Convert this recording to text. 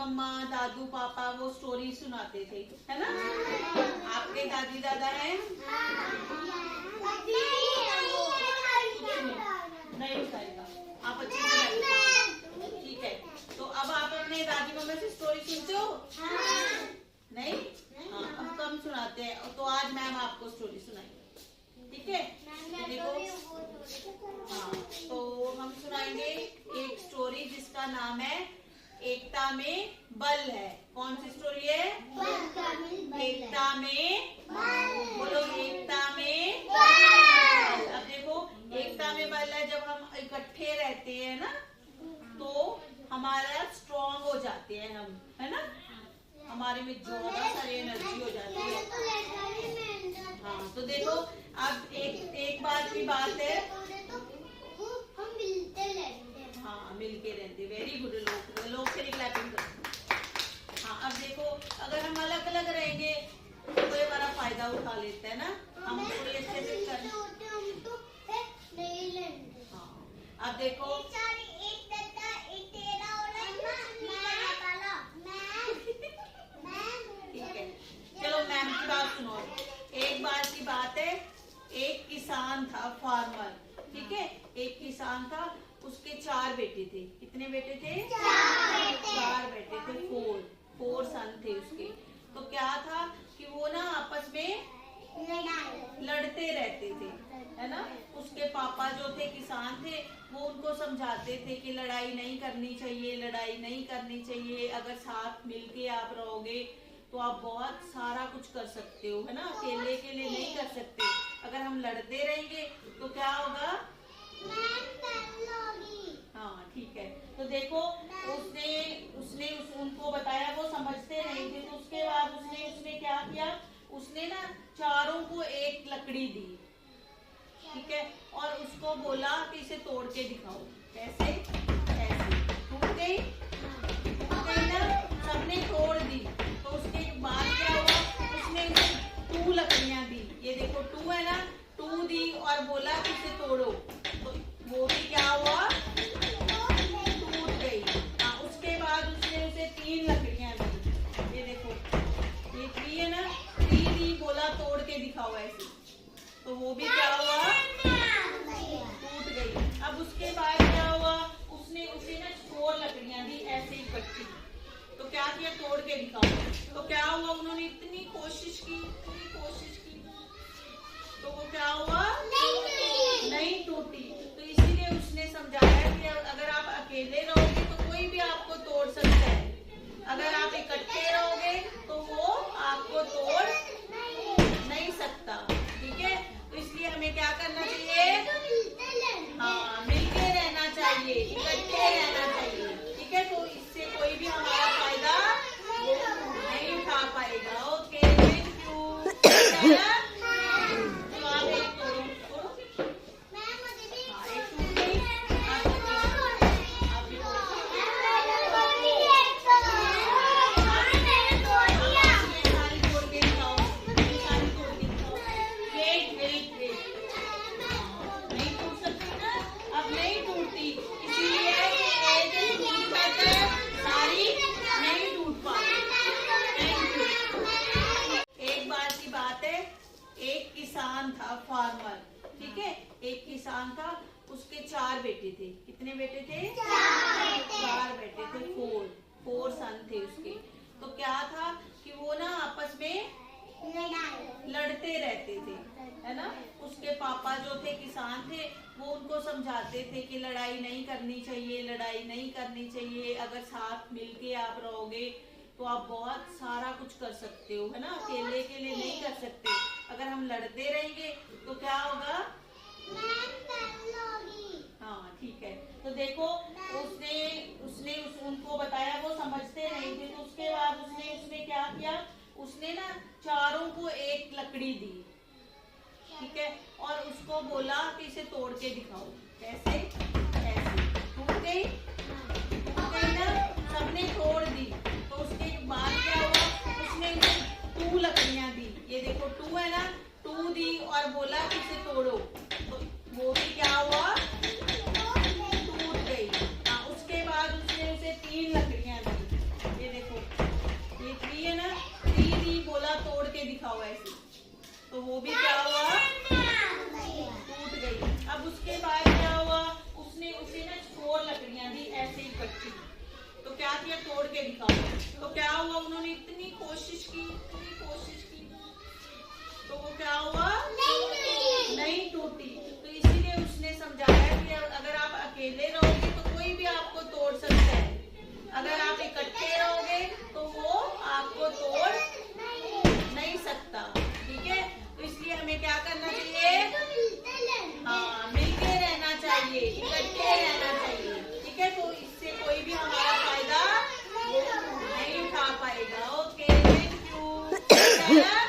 मम्मा दादू पापा वो स्टोरी सुनाते थे, है ना? आपके दादी दादा हैं? नहीं उठाएगा, आप अच्छे से बैठो, ठीक है। तो अब आप अपने दादी मम्मा से स्टोरी सुनते हो? नहीं? हाँ, अब कम सुनाते हैं, तो आज मैम आपको स्टोरी सुनाएंगे, ठीक है? देखो, हाँ, तो हम सुनाएंगे एक स्टोरी जिसका नाम है एकता में बल है। कौन सी स्टोरी है? एकता में, बोलो एकता में बल। अब देखो, एकता में बल है, जब हम इकट्ठे रहते हैं ना तो हमारा स्ट्रॉन्ग हो जाते हैं हम, है ना? हमारे में ज्यादा सारी एनर्जी हो जाती है। हाँ, तो देखो अब एक बार की बात है, हम मिलते रहते हैं। हाँ मिलके रहते, वेरी गुड, लोग से क्लैपिंग करते। हाँ, अब देखो अगर हम अलग अलग रहेंगे तो कोई हमारा फायदा उठा लेता है ना, हम पूरी अच्छे से कर। हाँ, अब देखो ठीक है, चलो मैम की बात सुनो। एक बार की बात है, एक किसान था, फार्मर, ठीक है? एक किसान था, उसके 4 बेटे थे। कितने बेटे थे? 4 बेटे थे, 4 सन थे उसके। तो क्या था कि वो ना आपस में लड़ते रहते थे, है ना? उसके पापा जो थे किसान थे, वो उनको समझाते थे कि लड़ाई नहीं करनी चाहिए, लड़ाई नहीं करनी चाहिए, अगर साथ मिलके आप रहोगे तो आप बहुत सारा कुछ कर सकते हो, है ना? अकेले अकेले नहीं कर सकते। अगर हम लड़ते रहेंगे तो क्या होगा? हाँ ठीक है, तो देखो उसने उनको बताया, वो समझते नहीं थे, तो उसके बाद उसने क्या किया, उसने ना चारों को एक लकड़ी दी, ठीक है? और उसको बोला कि इसे तोड़ के दिखाओ। कैसे? ऐसे टूट गई ना, सबने तोड़ दी। तो उसके बाद क्या हुआ, उसने 2 लकड़ियां दी, ये देखो 2 है ना, 2 दी और बोला कि इसे तोड़ो, तो वो भी क्या हुआ, टूट गई। हाँ, उसके बाद उसने उसे 3 लकड़ियां दी, ये देखो ये 3 है ना, 3 दी, बोला तोड़ के दिखाओ ऐसे, तो वो भी क्या हुआ, टूट गई। अब उसके बाद क्या हुआ, उसने उसे ना 4 लकड़ियां दी ऐसे इकट्ठी, तो क्या किया, तोड़ के दिखाओ। तो क्या हुआ, उन्होंने इतनी कोशिश की, तो वो क्या हुआ, नहीं टूटी। तो इसीलिए उसने समझाया कि अगर आप अकेले रहोगे तो कोई भी आपको तोड़ सकता है, अगर आप इकट्ठे रहोगे तो वो आपको तोड़ नहीं सकता, ठीक है? तो इसलिए हमें क्या करना चाहिए, हाँ मिलके रहना चाहिए, इकट्ठे रहना चाहिए, ठीक है? तो इससे कोई भी हमारा फायदा नहीं उठा पाएगा। Okay, thank you. फार्मर, ठीक है? एक किसान था, उसके 4 बेटे थे। कितने बेटे थे? 4 बेटे थे, 4 सन थे उसके। तो क्या था कि वो ना आपस में लड़ते रहते थे, है ना? उसके पापा जो थे किसान थे, वो उनको समझाते थे कि लड़ाई नहीं करनी चाहिए, लड़ाई नहीं करनी चाहिए, अगर साथ मिलके आप रहोगे तो आप बहुत सारा कुछ कर सकते हो, है ना? अकेले अकेले नहीं कर सकते। अगर हम लड़ते रहेंगे तो क्या होगा, हाँ ठीक है। तो देखो उसने उनको बताया, वो समझते नहीं थे, तो उसके बाद उसने क्या किया, उसने ना चारों को एक लकड़ी दी, ठीक है? और उसको बोला कि इसे तोड़ के दिखाओ। कैसे? ऐसे टूट गई ना, सबने तोड़ दी। तो उसके बाद क्या हुआ, उसने 2 लकड़ियां दी, ये देखो 2 है ना, 2 दी और बोला कि इसे तोड़ो, तो वो भी क्या हुआ, टूट गई। हाँ, उसके बाद उसने उसे 3 लकड़ियां दी, ये देखो क्या हुआ, नहीं टूटी। तो इसीलिए उसने समझाया कि अगर आप अकेले रहोगे तो कोई भी आपको तोड़ सकता है, अगर आप इकट्ठे रहोगे तो वो आपको तोड़ नहीं सकता। ठीक है, तो इसलिए हमें क्या करना चाहिए, हाँ मिलके रहना चाहिए, इकट्ठे रहना चाहिए। ठीक है, तो इससे कोई भी हमारा फायदा नहीं उठा पाएगा। Okay, thank you.